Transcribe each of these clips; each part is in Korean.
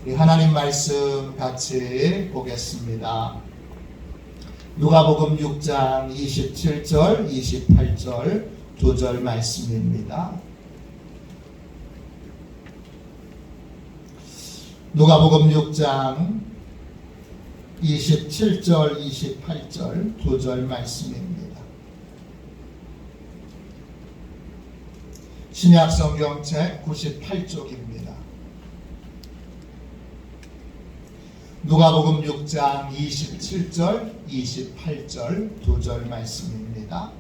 우리 하나님 말씀 같이 보겠습니다. 누가복음 6장 27절, 28절 두 절 말씀입니다. 누가복음 6장 27절, 28절 두 절 말씀입니다. 신약 성경책 98쪽입니다. 누가복음 6장 27절, 28절 두 절 말씀입니다.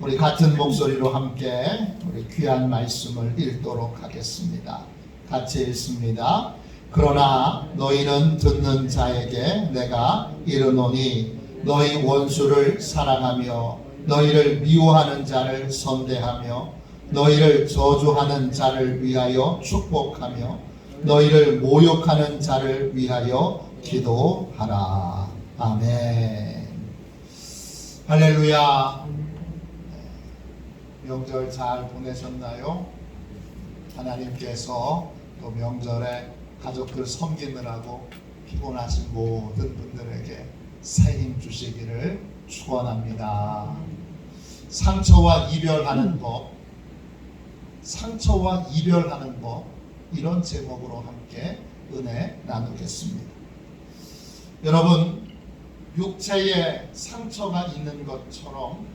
우리 같은 목소리로 함께 우리 귀한 말씀을 읽도록 하겠습니다. 같이 읽습니다. 그러나 너희는 듣는 자에게 내가 이르노니 너희 원수를 사랑하며 너희를 미워하는 자를 선대하며 너희를 저주하는 자를 위하여 축복하며 너희를 모욕하는 자를 위하여 기도하라. 아멘. 할렐루야. 명절 잘 보내셨나요? 하나님께서 또 명절에 가족들 섬기느라고 피곤하신 모든 분들에게 새 힘 주시기를 축원합니다. 상처와 이별하는 법, 상처와 이별하는 법, 이런 제목으로 함께 은혜 나누겠습니다. 여러분, 육체에 상처가 있는 것처럼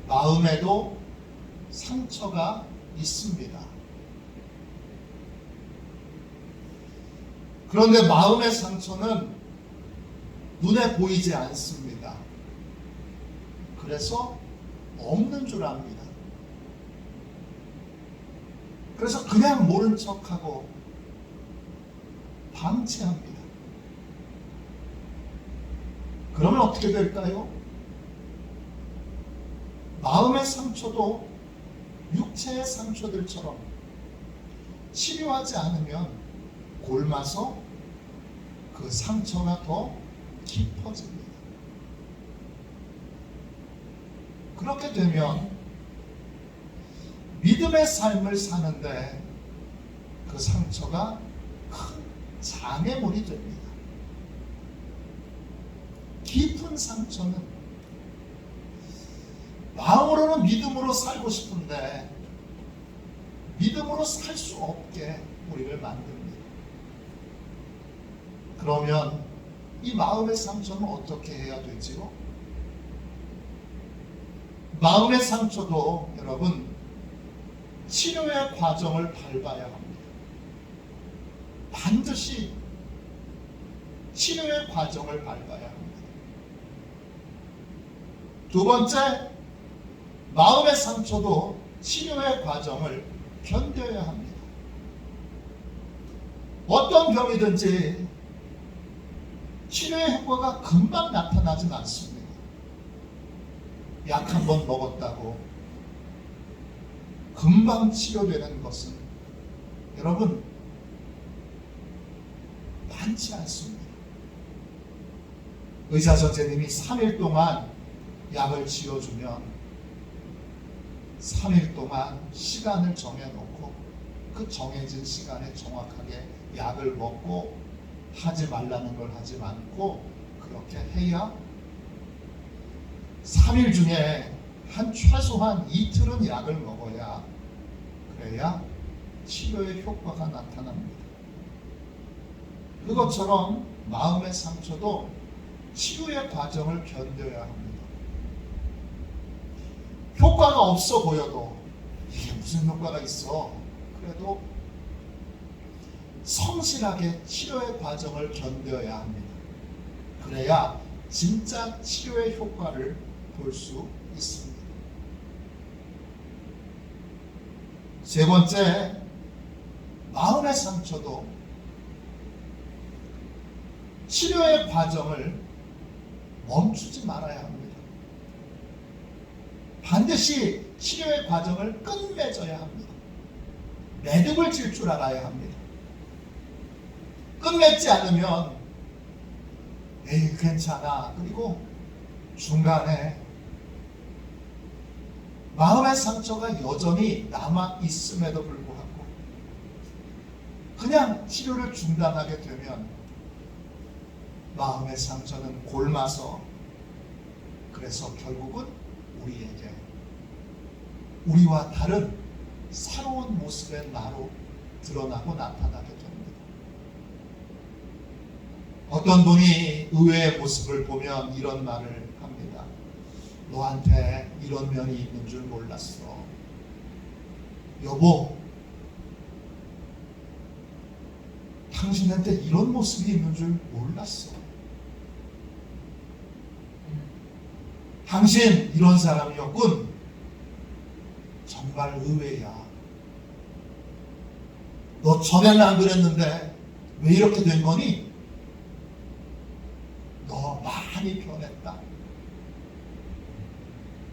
마음에도 상처가 있습니다. 그런데 마음의 상처는 눈에 보이지 않습니다. 그래서 없는 줄 압니다. 그래서 그냥 모른 척하고 방치합니다. 그러면 어떻게 될까요? 마음의 상처도 육체의 상처들처럼 치료하지 않으면 곪아서 그 상처가 더 깊어집니다. 그렇게 되면 믿음의 삶을 사는데 그 상처가 큰 장애물이 됩니다. 깊은 상처는 마음으로는 믿음으로 살고 싶은데 믿음으로 살 수 없게 우리를 만듭니다. 그러면 이 마음의 상처는 어떻게 해야 되지요? 마음의 상처도 여러분 치료의 과정을 밟아야 합니다. 반드시 치료의 과정을 밟아야 합니다. 두 번째, 마음의 상처도 치료의 과정을 견뎌야 합니다. 어떤 병이든지 치료의 효과가 금방 나타나진 않습니다. 약 한 번 먹었다고 금방 치료되는 것은 여러분 많지 않습니다. 의사 선생님이 3일 동안 약을 지어주면 3일 동안 시간을 정해놓고 그 정해진 시간에 정확하게 약을 먹고 하지 말라는 걸 하지 않고 그렇게 해야 3일 중에 최소한 이틀은 약을 먹어야 그래야 치료의 효과가 나타납니다. 그것처럼 마음의 상처도 치유의 과정을 견뎌야 합니다. 효과가 없어 보여도 이게 무슨 효과가 있어? 그래도 성실하게 치료의 과정을 견뎌야 합니다. 그래야 진짜 치료의 효과를 볼 수 있습니다. 세 번째, 마음의 상처도 치료의 과정을 멈추지 말아야 합니다. 반드시 치료의 과정을 끝맺어야 합니다. 매듭을 질 줄 알아야 합니다. 끝맺지 않으면 에이 괜찮아. 그리고 중간에 마음의 상처가 여전히 남아 있음에도 불구하고 그냥 치료를 중단하게 되면 마음의 상처는 골마서 그래서 결국은 우리에게 우리와 다른 새로운 모습의 나로 드러나고 나타나게 됩니다. 어떤 분이 의외의 모습을 보면 이런 말을 합니다. 너한테 이런 면이 있는 줄 몰랐어. 여보, 당신한테 이런 모습이 있는 줄 몰랐어. 당신 이런 사람이었군. 정말 의외야. 너 전에는 안 그랬는데 왜 이렇게 된 거니? 너 많이 변했다.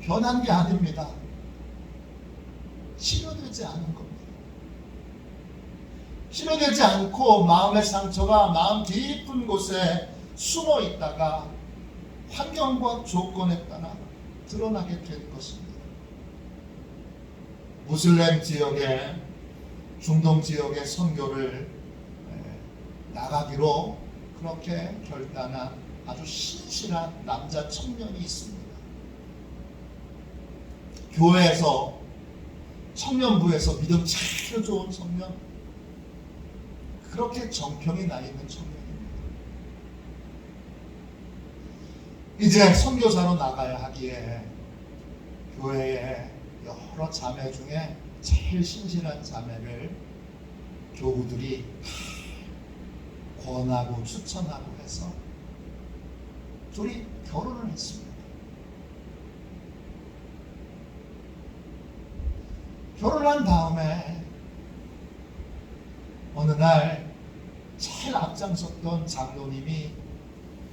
변한 게 아닙니다. 치료되지 않은 겁니다. 치료되지 않고 마음의 상처가 마음 깊은 곳에 숨어 있다가 환경과 조건에 따라 드러나게 될 것입니다. 무슬림 지역에 중동 지역의 선교를 나가기로 그렇게 결단한 아주 신실한 남자 청년이 있습니다. 교회에서 청년부에서 믿음 참 좋은 청년, 그렇게 정평이 나 있는 청년입니다. 이제 선교사로 나가야 하기에 교회에 여러 자매 중에 제일 신실한 자매를 교우들이 권하고 추천하고 해서 둘이 결혼을 했습니다. 결혼한 다음에 어느 날 제일 앞장섰던 장로님이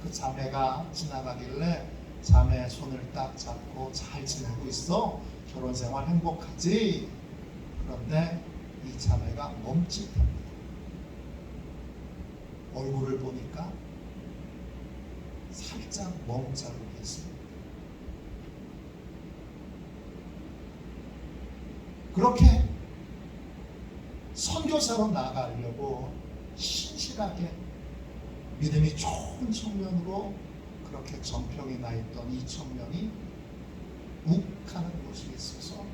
그 자매가 지나가길래 자매의 손을 딱 잡고 잘 지내고 있어? 결혼생활 행복하지? 그런데 이 자매가 멈칫합니다. 얼굴을 보니까 살짝 멍자국이 있습니다. 그렇게 선교사로 나가려고 신실하게 믿음이 좋은 청년으로 그렇게 정평이 나 있던 이 청년이 욱하는 것이 있어서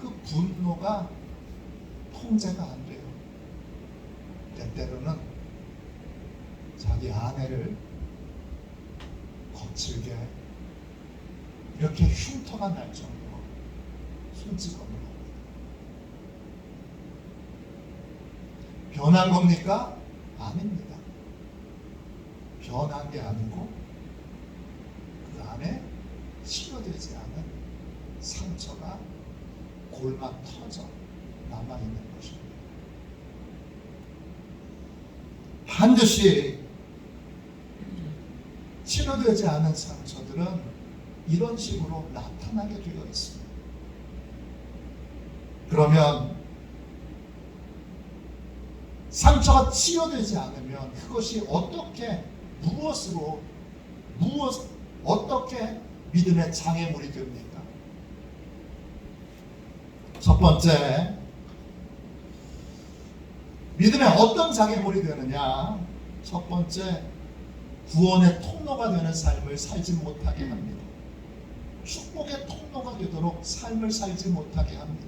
그 분노가 통제가 안 돼요. 때때로는 자기 아내를 거칠게 이렇게 흉터가 날 정도로 손찌검을 합니다. 변한 겁니까? 아닙니다. 변한 게 아니고 그 안에 치료되지 않은 상처가 골막 터져 남아있는 것입니다. 반드시 치료되지 않은 상처들은 이런 식으로 나타나게 되어 있습니다. 그러면 상처가 치료되지 않으면 그것이 어떻게 어떻게 믿음의 장애물이 됩니까? 첫 번째, 믿음의 어떤 장애물이 되느냐? 첫 번째, 구원의 통로가 되는 삶을 살지 못하게 합니다. 축복의 통로가 되도록 삶을 살지 못하게 합니다.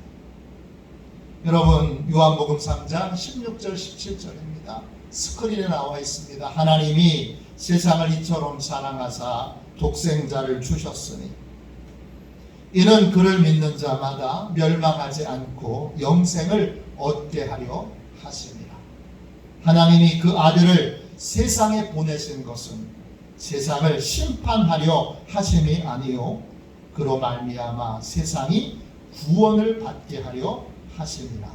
여러분, 요한복음 3장 16절 17절입니다. 스크린에 나와 있습니다. 하나님이 세상을 이처럼 사랑하사 독생자를 주셨으니 이는 그를 믿는 자마다 멸망하지 않고 영생을 얻게 하려 하심이라. 하나님이 그 아들을 세상에 보내신 것은 세상을 심판하려 하심이 아니요 그로 말미암아 세상이 구원을 받게 하려 하심이라.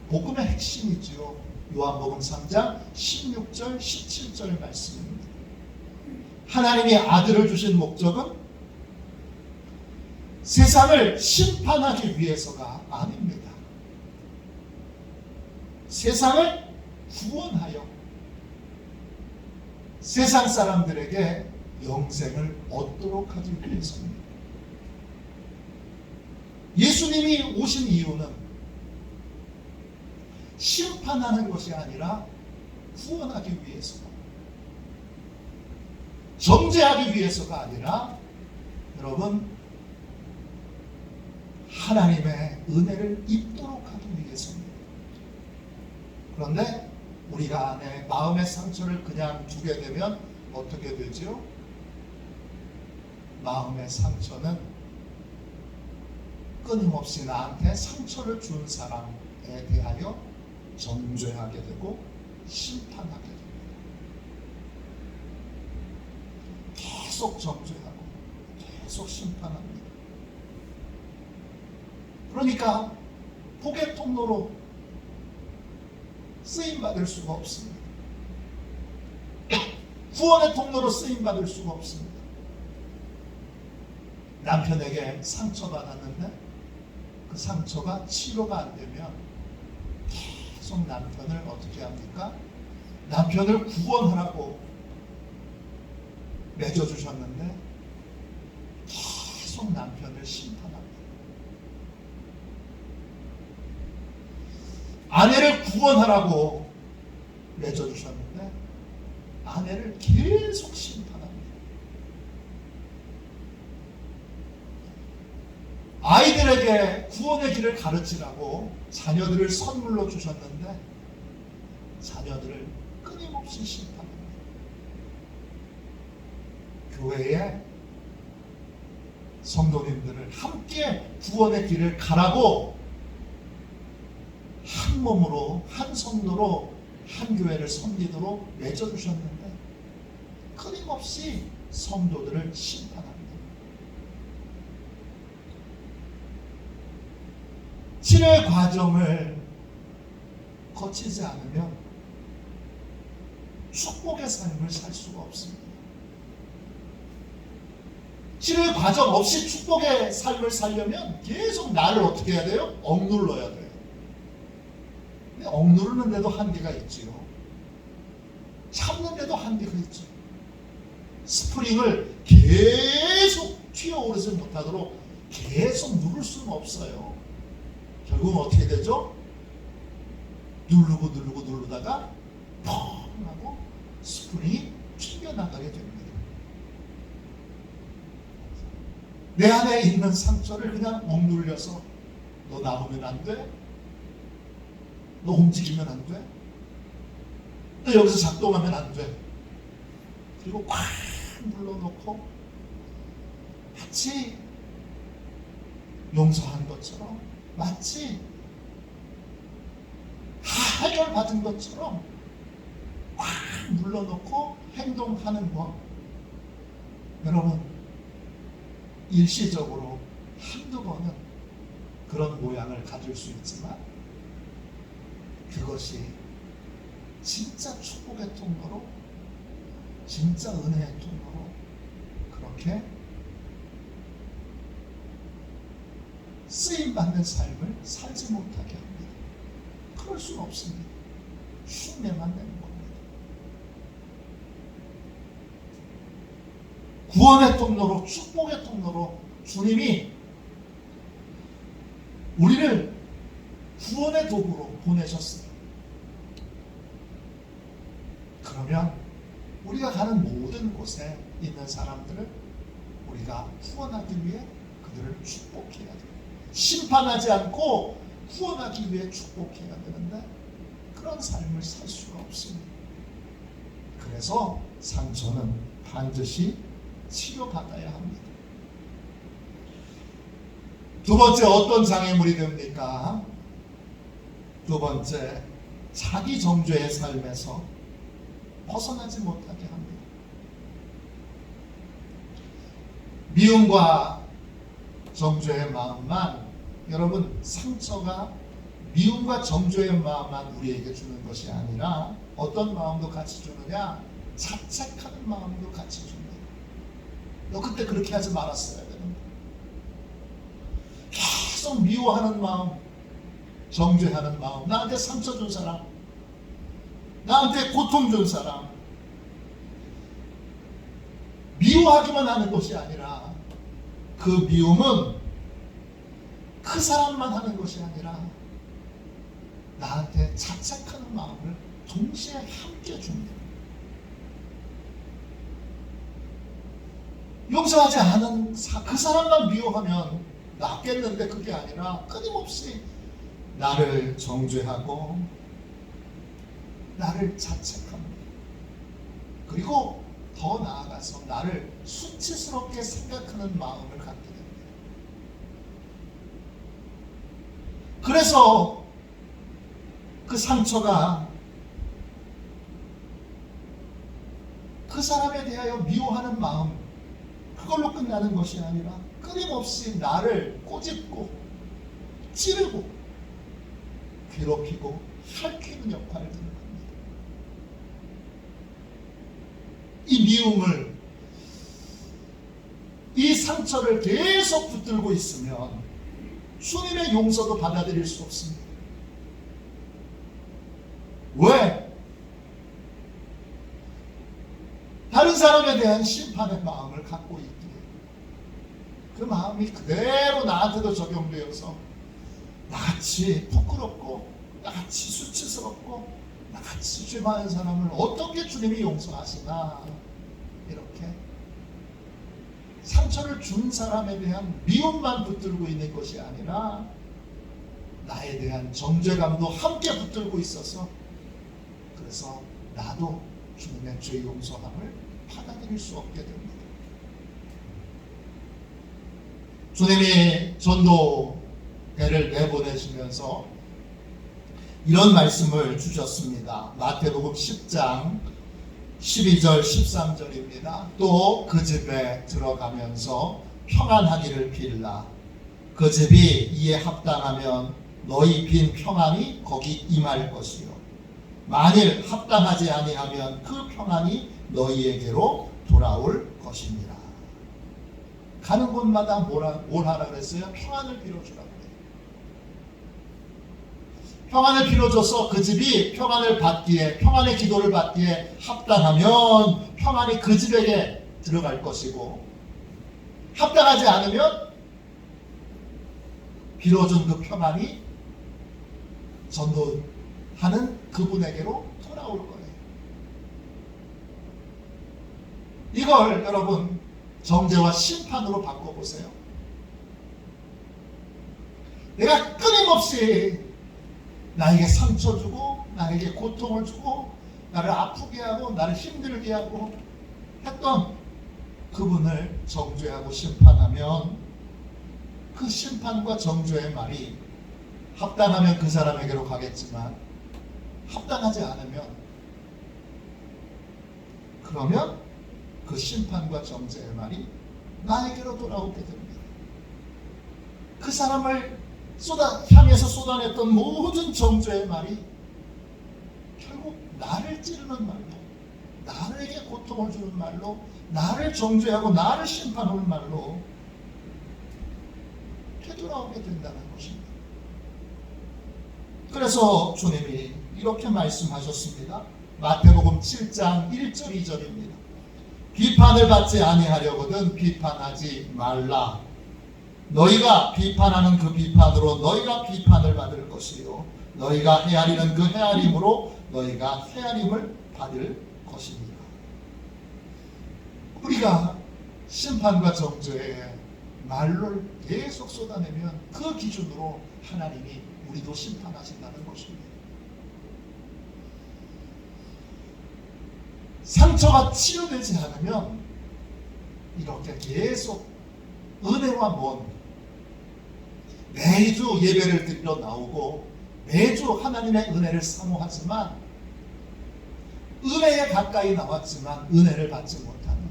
복음의 핵심이지요. 요한복음 3장 16절 17절 말씀입니다. 하나님이 아들을 주신 목적은 세상을 심판하기 위해서가 아닙니다. 세상을 구원하여 세상 사람들에게 영생을 얻도록 하기 위해서입니다. 예수님이 오신 이유는 심판하는 것이 아니라 구원하기 위해서다. 정죄하기 위해서가 아니라 여러분 하나님의 은혜를 입도록 하기 위해서입니다. 그런데 우리가 내 마음의 상처를 그냥 두게 되면 어떻게 되죠? 마음의 상처는 끊임없이 나한테 상처를 준 사람에 대하여 정죄하게 되고 심판하게 됩니다. 계속 정죄하고 계속 심판합니다. 그러니까 복의 통로로 쓰임받을 수가 없습니다. 구원의 통로로 쓰임받을 수가 없습니다. 남편에게 상처받았는데 그 상처가 치료가 안 되면 계속 남편을 어떻게 합니까? 남편을 구원하라고 맺어주셨는데 계속 남편을 심판합니다. 아내를 구원하라고 맺어주셨는데 아내를 계속 심판합니다. 아이들에게 구원의 길을 가르치라고 자녀들을 선물로 주셨는데 자녀들을 끊임없이 심판합니다. 교회에 성도님들을 함께 구원의 길을 가라고 한 몸으로 한 성도로 한 교회를 섬기도록 맺어주셨는데 끊임없이 성도들을 심판합니다. 치료의 과정을 거치지 않으면 축복의 삶을 살 수가 없습니다. 치료의 과정 없이 축복의 삶을 살려면 계속 나를 어떻게 해야 돼요? 억눌러야 돼요. 근데 억누르는 데도 한계가 있지요. 참는 데도 한계가 있죠. 스프링을 계속 튀어오르지 못하도록 계속 누를 수는 없어요. 결국은 어떻게 되죠? 누르다가 펑 하고 스프링이 튕겨나가게 됩니다. 내 안에 있는 상처를 그냥 억눌려서 너 나오면 안 돼? 너 움직이면 안 돼? 너 여기서 작동하면 안 돼? 그리고 꽉 눌러놓고 마치 용서한 것처럼 마치 다 해결받은 것처럼 꽉 눌러놓고 행동하는 것, 여러분 일시적으로 한두 번은 그런 모양을 가질 수 있지만 그것이 진짜 축복의 통로로, 진짜 은혜의 통로로 그렇게 쓰임받는 삶을 살지 못하게 합니다. 그럴 수는 없습니다. 흉내만 내는 겁니다. 구원의 통로로, 축복의 통로로 주님이 우리를 구원의 도구로 보내셨어요. 그러면 우리가 가는 모든 곳에 있는 사람들을 우리가 구원하기 위해 그들을 축복해야 돼요. 심판하지 않고 구원하기 위해 축복해야 되는데 그런 삶을 살 수가 없습니다. 그래서 상처는 반드시 치료받아야 합니다. 두 번째, 어떤 장애물이 됩니까? 두 번째, 자기 정죄의 삶에서 벗어나지 못하게 합니다. 미움과 정죄의 마음만, 여러분 상처가 미움과 정죄의 마음만 우리에게 주는 것이 아니라 어떤 마음도 같이 주느냐? 자책하는 마음도 같이 줍니다. 너 그때 그렇게 하지 말았어야 되는데. 계속 미워하는 마음, 정죄하는 마음, 나한테 상처 준 사람, 나한테 고통 준 사람, 미워하기만 하는 것이 아니라 그 미움은 그 사람만 하는 것이 아니라 나한테 자책하는 마음을 동시에 함께 줍니다. 용서하지 않은 그 사람만 미워하면 낫겠는데 그게 아니라 끊임없이 나를 정죄하고 나를 자책합니다. 그리고 더 나아가서 나를 수치스럽게 생각하는 마음을 갖게 됩니다. 그래서 그 상처가 그 사람에 대하여 미워하는 마음, 그걸로 끝나는 것이 아니라 끊임없이 나를 꼬집고 찌르고 괴롭히고 핥히는 역할을 하는 겁니다. 이 미움을, 이 상처를 계속 붙들고 있으면 주님의 용서도 받아들일 수 없습니다. 왜? 다른 사람에 대한 심판의 마음을 갖고 있기에 그 마음이 그대로 나한테도 적용되어서 나같이 부끄럽고 나같이 수치스럽고 나같이 죄 많은 사람을 어떻게 주님이 용서하시나, 이렇게 상처를 준 사람에 대한 미움만 붙들고 있는 것이 아니라 나에 대한 정죄감도 함께 붙들고 있어서, 그래서 나도 주님의 죄 용서함을 받아들일 수 없게 됩니다. 주님이 전도회를 내보내시면서 이런 말씀을 주셨습니다. 마태복음 10장 12절 13절입니다. 또 그 집에 들어가면서 평안하기를 빌라. 그 집이 이에 합당하면 너희 빈 평안이 거기 임할 것이요, 만일 합당하지 아니하면 그 평안이 너희에게로 돌아올 것이니라. 가는 곳마다 뭘 하라 그랬어요? 평안을 빌어주라고 그래요. 평안을 빌어줘서 그 집이 평안을 받기에, 평안의 기도를 받기에 합당하면 평안이 그 집에게 들어갈 것이고, 합당하지 않으면 빌어준 그 평안이 전도하는 그분에게로 돌아올 거예요. 이걸 여러분 정죄와 심판으로 바꿔보세요. 내가 끊임없이 나에게 상처 주고 나에게 고통을 주고 나를 아프게 하고 나를 힘들게 하고 했던 그분을 정죄하고 심판하면 그 심판과 정죄의 말이 합당하면 그 사람에게로 가겠지만 합당하지 않으면, 그러면 그 심판과 정죄의 말이 나에게로 돌아오게 됩니다. 그 사람을 향해서 쏟아냈던 모든 정죄의 말이 결국 나를 찌르는 말로, 나에게 고통을 주는 말로, 나를 정죄하고 나를 심판하는 말로 되돌아오게 된다는 것입니다. 그래서 주님이 이렇게 말씀하셨습니다. 마태복음 7장 1절 2절입니다. 비판을 받지 아니하려거든 비판하지 말라. 너희가 비판하는 그 비판으로 너희가 비판을 받을 것이요, 너희가 헤아리는 그 헤아림으로 너희가 헤아림을 받을 것입니다. 우리가 심판과 정죄의 말을 계속 쏟아내면 그 기준으로 하나님이 우리도 심판하신다는 것입니다. 상처가 치유되지 않으면 이렇게 계속 은혜와 먼 매주 예배를 드리러 나오고 매주 하나님의 은혜를 사모하지만, 은혜에 가까이 나왔지만 은혜를 받지 못하는,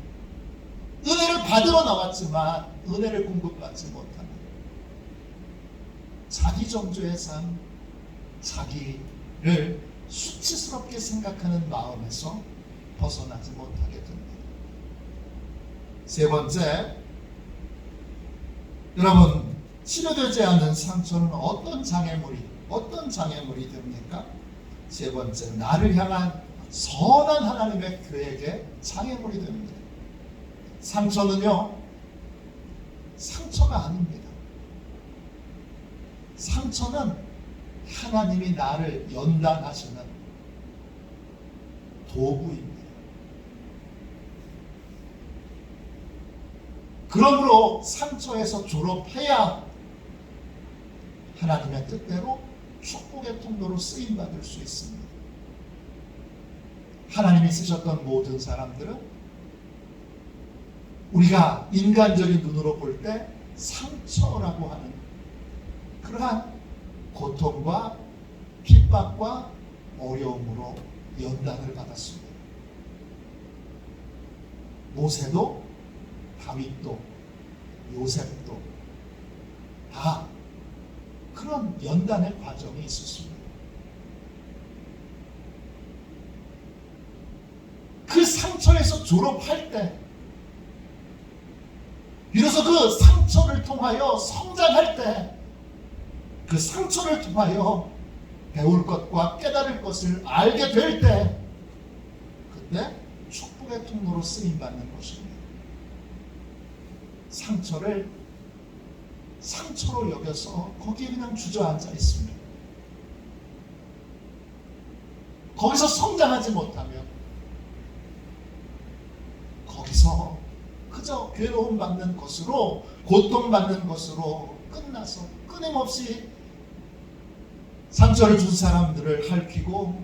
은혜를 받으러 나왔지만 은혜를 공급받지 못하는 자기 정죄의 삶, 자기를 수치스럽게 생각하는 마음에서 벗어나지 못하게 됩니다. 세 번째, 여러분, 치료되지 않는 상처는 어떤 장애물이 됩니까? 세 번째, 나를 향한 선한 하나님의 계획의 장애물이 됩니다. 상처는요, 상처가 아닙니다. 상처는 하나님이 나를 연단하시는 도구입니다. 그러므로 상처에서 졸업해야 하나님의 뜻대로 축복의 통로로 쓰임받을 수 있습니다. 하나님이 쓰셨던 모든 사람들은 우리가 인간적인 눈으로 볼 때 상처라고 하는 그러한 고통과 핍박과 어려움으로 연단을 받았습니다. 모세도 다윗도 요셉도 다 그런 연단의 과정이 있었습니다. 그 상처에서 졸업할 때 비로소 그 상처를 통하여 성장할 때 그 상처를 통하여 배울 것과 깨달을 것을 알게 될 때 그때 축복의 통로로 쓰임받는 것입니다. 상처를 상처로 여겨서 거기에 그냥 주저앉아 있습니다. 거기서 성장하지 못하면 거기서 그저 괴로움 받는 것으로 고통받는 것으로 끝나서 끊임없이 상처를 준 사람들을 핥히고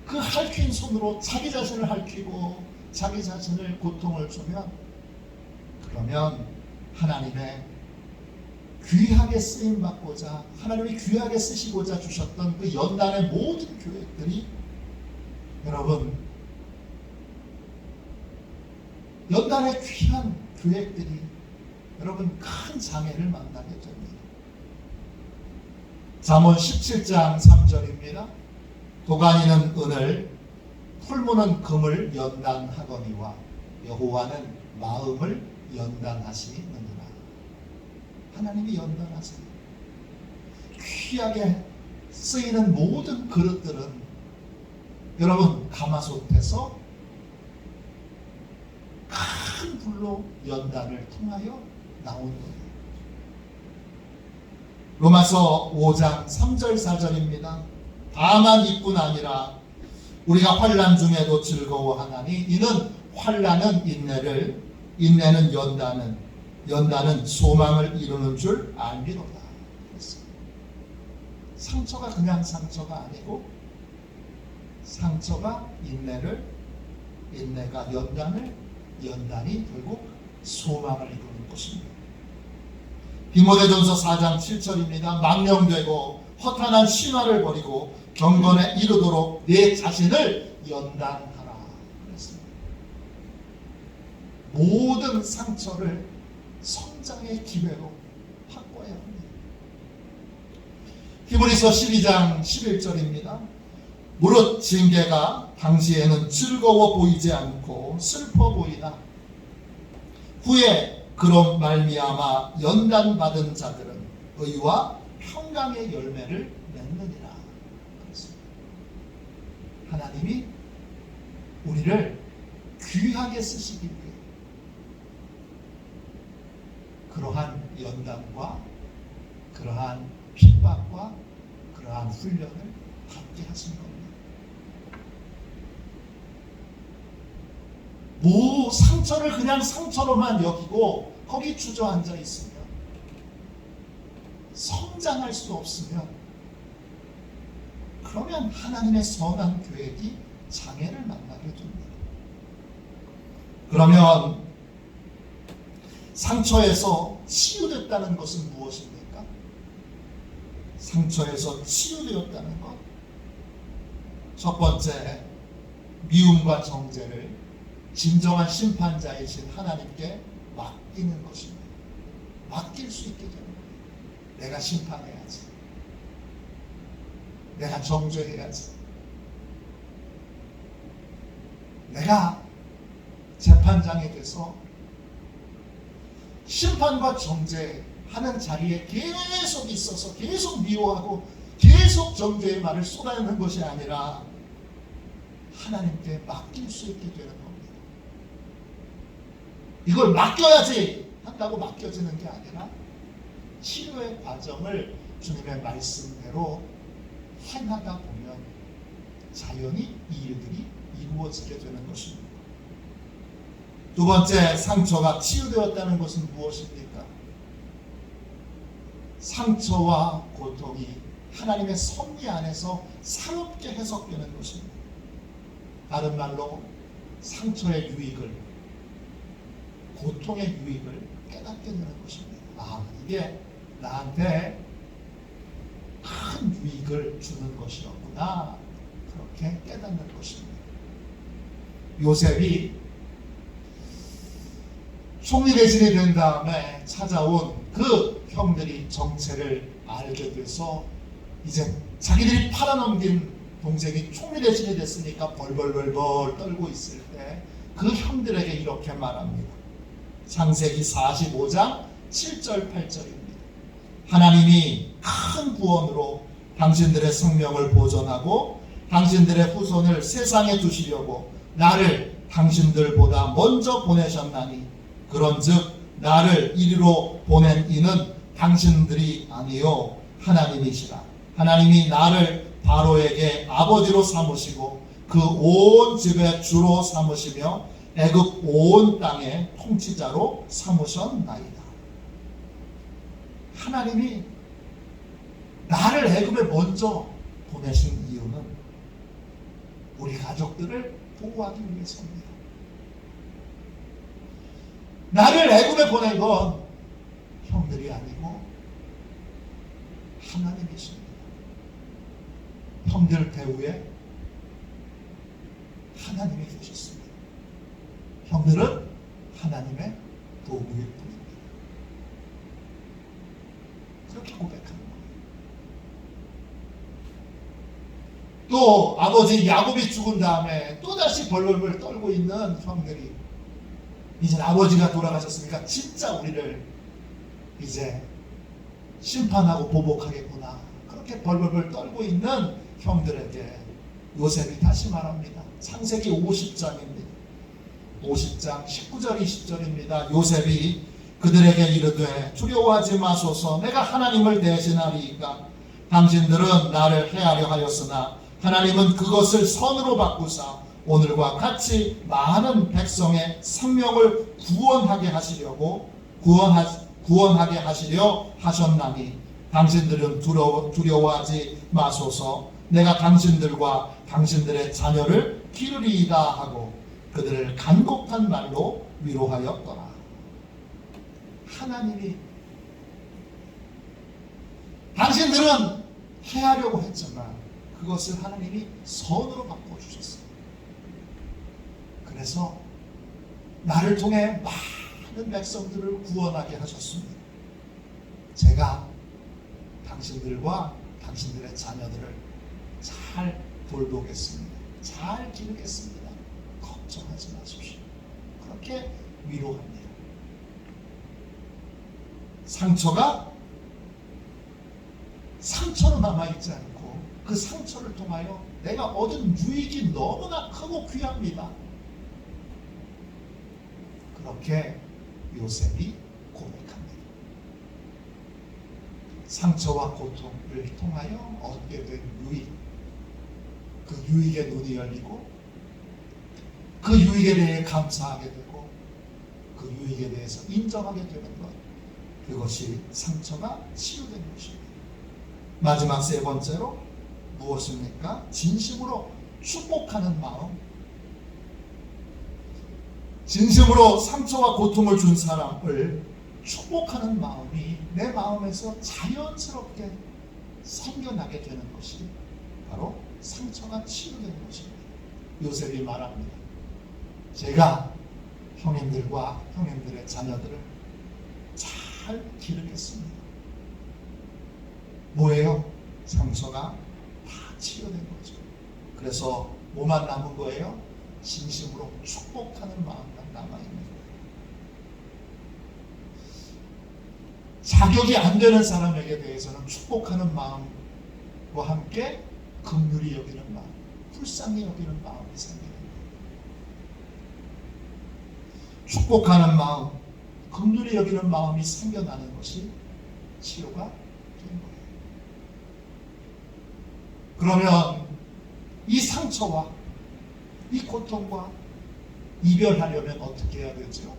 그 핥힌 손으로 자기 자신을 핥히고 자기 자신을 고통을 주면 그러면 하나님의 귀하게 쓰임받고자 하나님이 귀하게 쓰시고자 주셨던 그 연단의 모든 계획들이 여러분 연단의 귀한 계획들이 여러분 큰 장애를 만나게 됩니다. 잠언 17장 3절입니다. 도가니는 은을 풀무는 금을 연단하거니와 여호와는 마음을 연단하시느니라. 하나님이 연단하세요. 귀하게 쓰이는 모든 그릇들은 여러분 가마솥에서 큰 불로 연단을 통하여 나온 거예요. 로마서 5장 3절 4절입니다. 다만 이뿐 아니라 우리가 환난 중에도 즐거워하나니 이는 환난은 인내를 인내는 연단은 소망을 이루는 줄 알미로다. 상처가 그냥 상처가 아니고 상처가 인내가 연단이 결국 소망을 이루는 것입니다. 디모데전서 4장 7절입니다. 망령되고 허탄한 신화를 버리고 경건에 이르도록 내 자신을 연단하라. 그랬습니다. 모든 상처를 성장의 기회로 바꿔야 합니다. 히브리서 12장 11절입니다. 무릇 징계가 당시에는 즐거워 보이지 않고 슬퍼 보이나 후에 그런 말미암아 연단받은 자들은 의와 평강의 열매를 맺느니라. 그렇습니다. 하나님이 우리를 귀하게 쓰시기 위해 그러한 연단과 그러한 핍박과 그러한 훈련을 받게 하신 겁니다. 상처를 그냥 상처로만 여기고 거기 주저앉아 있으면 성장할 수 없으면 그러면 하나님의 선한 계획이 장애를 만나게 됩니다. 그러면 상처에서 치유됐다는 것은 무엇입니까? 상처에서 치유되었다는 것. 첫 번째, 미움과 정죄를 진정한 심판자이신 하나님께 맡기는 것입니다. 맡길 수 있게 되는 거예요. 내가 심판해야지. 내가 정죄해야지. 내가 재판장이 돼서 심판과 정죄하는 자리에 계속 있어서 계속 미워하고 계속 정죄의 말을 쏟아내는 것이 아니라 하나님께 맡길 수 있게 되는 겁니다. 이걸 맡겨야지 한다고 맡겨지는 게 아니라 치료의 과정을 주님의 말씀대로 행하다 보면 자연히 이 일들이 이루어지게 되는 것입니다. 두 번째, 상처가 치유되었다는 것은 무엇입니까? 상처와 고통이 하나님의 섭리 안에서 새롭게 해석되는 것입니다. 다른 말로 상처의 유익을, 고통의 유익을 깨닫게 되는 것입니다. 이게 나한테 큰 유익을 주는 것이었구나, 그렇게 깨닫는 것입니다. 요셉이 총리 대신이 된 다음에 찾아온 그 형들이 정체를 알게 돼서 이제 자기들이 팔아넘긴 동생이 총리 대신이 됐으니까 벌벌벌벌 떨고 있을 때 그 형들에게 이렇게 말합니다. 창세기 45장 7절 8절입니다. 하나님이 큰 구원으로 당신들의 생명을 보존하고 당신들의 후손을 세상에 두시려고 나를 당신들보다 먼저 보내셨나니 그런즉 나를 이리로 보낸 이는 당신들이 아니요 하나님이시라. 하나님이 나를 바로에게 아버지로 삼으시고 그 온 집의 주로 삼으시며 애굽 온 땅의 통치자로 삼으셨나이다. 하나님이 나를 애굽에 먼저 보내신 이유는 우리 가족들을 보호하기 위해서입니다. 나를 애굽에 보낸 건 형들이 아니고 하나님이십니다. 형들 배후에 하나님이 계셨습니다. 형들은 하나님의 도구일 뿐입니다. 그렇게 고백하는 거예요. 또 아버지 야곱이 죽은 다음에 또다시 벌벌벌 떨고 있는 형들이 이제 아버지가 돌아가셨으니까 진짜 우리를 이제 심판하고 보복하겠구나, 그렇게 벌벌벌 떨고 있는 형들에게 요셉이 다시 말합니다. 창세기 50장입니다. 50장 19절 20절입니다. 요셉이 그들에게 이르되 두려워하지 마소서, 내가 하나님을 대신하리이까. 당신들은 나를 해하려 하였으나 하나님은 그것을 선으로 바꾸사 오늘과 같이 많은 백성의 생명을 구원하게 하시려 하셨나니 당신들은 두려워하지 마소서, 내가 당신들과 당신들의 자녀를 기르리이다 하고 그들을 간곡한 말로 위로하였더라. 하나님이 당신들은 해하려고 했지만 그것을 하나님이 선으로 바꿔주셨어요. 그래서 나를 통해 많은 백성들을 구원하게 하셨습니다. 제가 당신들과 당신들의 자녀들을 잘 돌보겠습니다. 잘 기르겠습니다. 걱정하지 마십시오. 그렇게 위로합니다. 상처가 상처로 남아있지 않고 그 상처를 통하여 내가 얻은 유익이 너무나 크고 귀합니다. 그렇게 요셉이 고백합니다. 상처와 고통을 통하여 얻게 된 유익, 그 유익에 눈이 열리고 그 유익에 대해 감사하게 되고 그 유익에 대해서 인정하게 되는 것, 그것이 상처가 치유된 것입니다. 마지막 세 번째로 무엇입니까? 진심으로 축복하는 마음. 진심으로 상처와 고통을 준 사람을 축복하는 마음이 내 마음에서 자연스럽게 생겨나게 되는 것이 바로 상처가 치유되는 것입니다. 요셉이 말합니다. 제가 형님들과 형님들의 자녀들을 잘 기르겠습니다. 뭐예요? 상처가 다 치유된 거죠. 그래서 뭐만 남은 거예요? 진심으로 축복하는 마음만 남아있는 거예요. 자격이 안 되는 사람에게 대해서는 축복하는 마음과 함께 긍휼히 여기는 마음, 불쌍히 여기는 마음이 생겨요. 축복하는 마음, 긍휼히 여기는 마음이 생겨나는 것이 치유가 된 거예요. 그러면 이 상처와 이 고통과 이별하려면 어떻게 해야 되죠?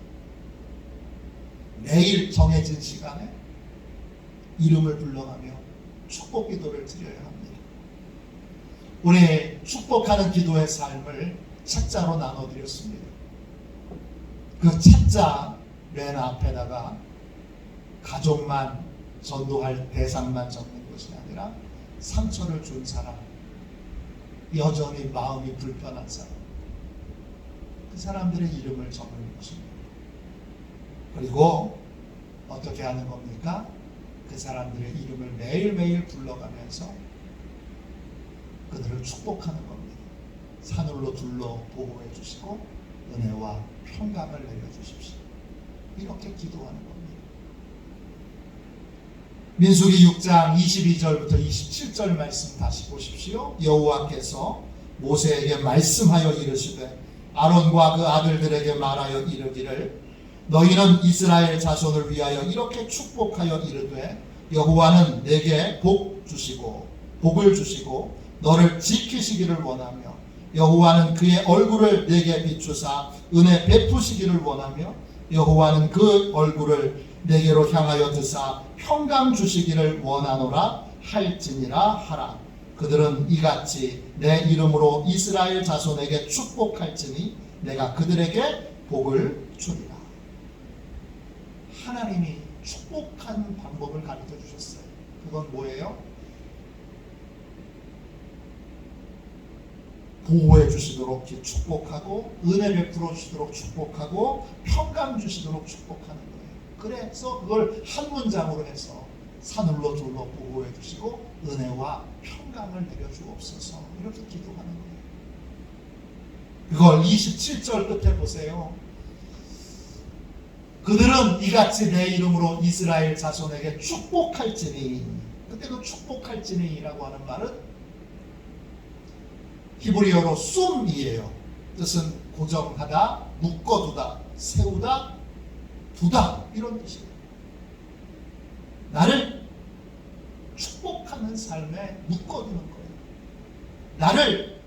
매일 정해진 시간에 이름을 불러가며 축복 기도를 드려야 합니다. 우리 축복하는 기도의 삶을 책자로 나눠드렸습니다. 그 책자 맨 앞에다가 가족만 전도할 대상만 적는 것이 아니라 상처를 준 사람, 여전히 마음이 불편한 사람, 그 사람들의 이름을 적는 것입니다. 그리고 어떻게 하는 겁니까? 그 사람들의 이름을 매일매일 불러가면서 그들을 축복하는 겁니다. 산울로 둘러 보호해 주시고 은혜와 평강을 내려주십시오. 이렇게 기도하는 겁니다. 민수기 6장 22절부터 27절 말씀 다시 보십시오. 여호와께서 모세에게 말씀하여 이르시되 아론과 그 아들들에게 말하여 이르기를 너희는 이스라엘 자손을 위하여 이렇게 축복하여 이르되 여호와는 내게 복을 주시고 너를 지키시기를 원하며 여호와는 그의 얼굴을 내게 비추사 은혜 베푸시기를 원하며 여호와는 그 얼굴을 내게로 향하여 드사 평강 주시기를 원하노라 할지니라 하라. 그들은 이같이 내 이름으로 이스라엘 자손에게 축복할지니 내가 그들에게 복을 주리라. 하나님이 축복하는 방법을 가르쳐 주셨어요. 그건 뭐예요? 보호해 주시도록 축복하고 은혜 베풀어 주시도록 축복하고 평강 주시도록 축복하는 거예요. 그래서 그걸 한 문장으로 해서 산울로 둘러 보호해 주시고 은혜와 평강을 내려 주옵소서 이렇게 기도하는 거예요. 그걸 27절 끝에 보세요. 그들은 이같이 내 이름으로 이스라엘 자손에게 축복할지니, 그때 그 축복할지니라고 하는 말은 히브리어로 쏨이에요. 뜻은 고정하다, 묶어두다, 세우다, 두다 이런 뜻이에요. 나를 축복하는 삶에 묶어두는 거예요. 나를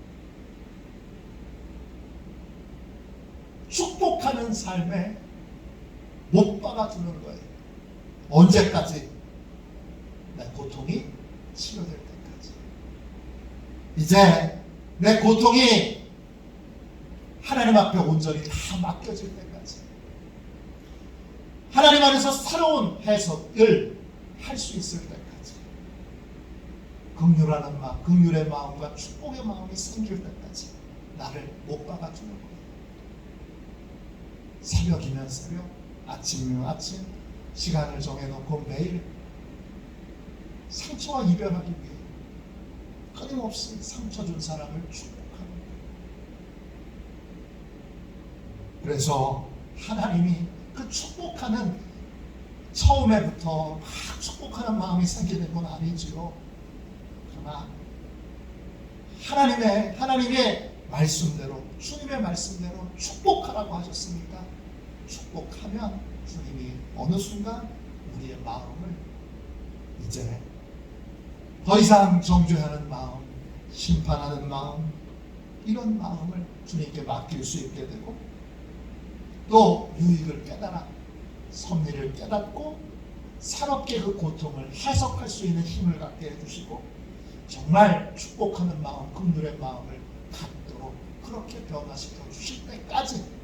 축복하는 삶에 못 박아두는 거예요. 언제까지? 내 고통이 치료될 때까지. 이제 내 고통이 하나님 앞에 온전히 다 맡겨질 때까지, 하나님 안에서 새로운 해석을 할 수 있을 때까지, 긍휼하는 마음, 긍휼의 마음과 축복의 마음이 생길 때까지 나를 못 박아주는 거예요. 새벽이면 새벽, 아침이면 아침, 시간을 정해놓고 매일 상처와 이별하기 위해 끊임없이 상처 준 사람을 축복하는 거예요. 그래서 하나님이 그 축복하는 처음에부터 막 축복하는 마음이 생기는 건 아니지요. 그러나 하나님의 말씀대로, 주님의 말씀대로 축복하라고 하셨으니까 축복하면 주님이 어느 순간 우리의 마음을 이제 더 이상 정죄하는 마음, 심판하는 마음, 이런 마음을 주님께 맡길 수 있게 되고, 또 유익을 깨달아 섭리를 깨닫고 새롭게 그 고통을 해석할 수 있는 힘을 갖게 해주시고, 정말 축복하는 마음, 긍휼의 마음을 갖도록 그렇게 변화시켜 주실 때까지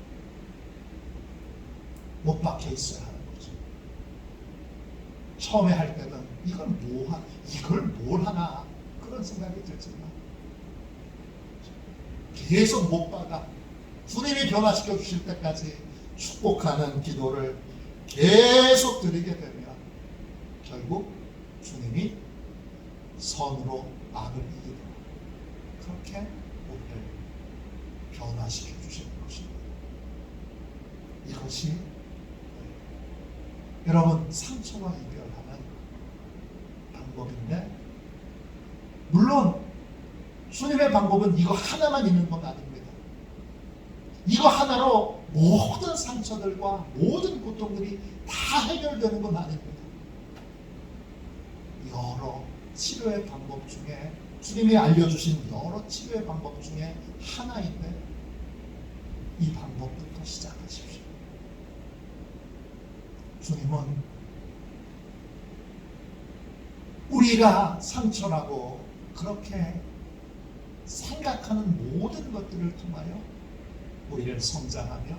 못 박혀 있어야 하는 거죠. 처음에 할 때는 이걸 뭘 하나 그런 생각이 들지만 계속 못 박아 주님이 변화시켜 주실 때까지 축복하는 기도를 계속 드리게 되면 결국 주님이 선으로 악을 이기도록 그렇게 우리를 변화시켜 주시는 것입니다. 이것이 여러분 상처와 이별하는 방법인데, 물론 주님의 방법은 이거 하나만 있는 건 아닙니다. 이거 하나로 모든 상처들과 모든 고통들이 다 해결되는 건 아닙니다. 여러 치료의 방법 중에 주님이 알려주신 여러 치료의 방법 중에 하나인데 이 방법부터 시작하십시오. 주님은 우리가 상처라고 그렇게 생각하는 모든 것들을 통하여 우리를 성장하며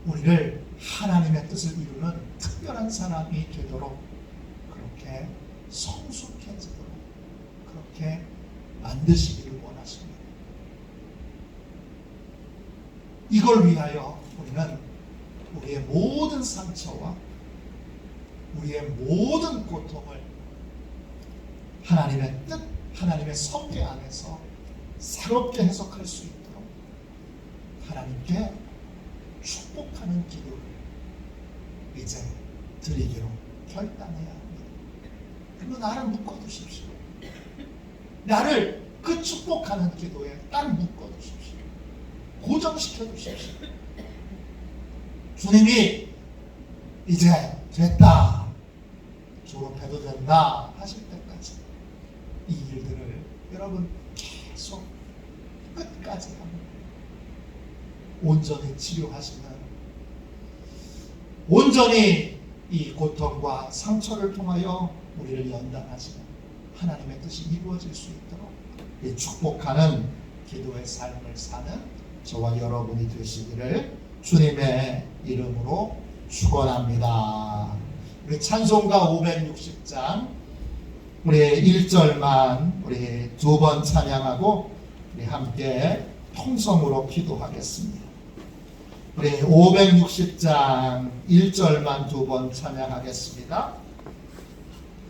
우리를 하나님의 뜻을 이루는 특별한 사람이 되도록 그렇게 성숙해지도록 그렇게 만드시기를 원하십니다. 이걸 위하여 우리는 우리의 모든 상처와 우리의 모든 고통을 하나님의 뜻, 하나님의 섭리 안에서 새롭게 해석할 수 있도록 하나님께 축복하는 기도를 이제 드리기로 결단해야 합니다. 그리고 나를 묶어두십시오. 나를 그 축복하는 기도에 딱 묶어두십시오. 고정시켜두십시오. 주님이 이제 됐다, 졸업해도 된다 하실 때까지 이 일들을 여러분 계속 끝까지 합니다. 온전히 치료하시는, 온전히 이 고통과 상처를 통하여 우리를 연단하시는 하나님의 뜻이 이루어질 수 있도록 이 축복하는 기도의 삶을 사는 저와 여러분이 되시기를 주님의 이름으로 축원합니다. 우리 찬송가 560장 우리 1절만 우리 두 번 찬양하고 우리 함께 통성으로 기도하겠습니다. 우리 560장 1절만 두 번 찬양하겠습니다.